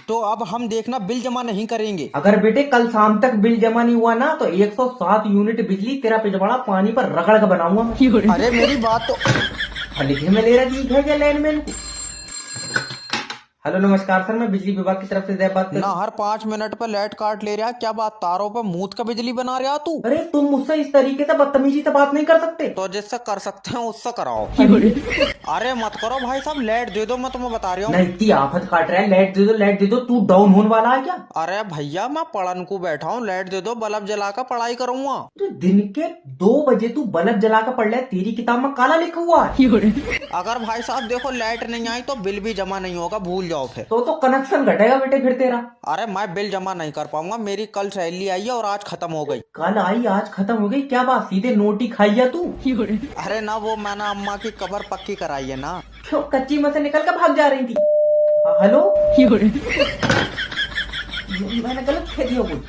तो अब हम देखना बिल जमा नहीं करेंगे। अगर बेटे कल शाम तक बिल जमा नहीं हुआ ना तो 107 यूनिट बिजली तेरा पिछवाड़ा पानी पर रगड़ कर बनाऊंगा मैं। अरे मेरी बात तो लिखे में ले रहा है क्या लाइनमैन को। हेलो नमस्कार सर, मैं बिजली विभाग की तरफ से जय बात कर ना हर 5 मिनट पर लाइट काट ले रहा, क्या बात तारों पर मूत का बिजली बना रहा तू? अरे तुम मुझसे इस तरीके से बदतमीजी से बात नहीं कर सकते। तो जिससे कर सकते हैं उससे कराओ। अरे मत करो भाई साहब, लाइट दे दो, मैं तुम्हें बता रही हूँ। नहीं इतनी आफत काट रहा है, लाइट दे दो लाइट दे दो, तू डाउन होने वाला है क्या? अरे भैया मैं पढ़न को बैठा हूँ, लाइट दे दो, बल्ब जलाकर पढ़ाई करूंगा। तो दिन के 2 बजे तू बल्ब जलाकर पढ़ रहा है, तेरी किताब में काला लिखा हुआ है। अगर भाई साहब देखो लाइट नहीं आई तो बिल भी जमा नहीं होगा, भूल जाओ फिर। तो कनेक्शन घटेगा बेटे फिर तेरा। अरे मैं बिल जमा नहीं कर पाऊंगा, मेरी कल सैलरी आई है और आज खत्म हो गई। कल आई आज खत्म हो गई, क्या बात सीधे नोटी खाई है तू? अरे ना वो मैंने अम्मा की कब्र पक्की कराई है ना। क्यों कच्ची में से निकल कर भाग जा रही थी? हेलो मैंने गलत कह दिया कुछ।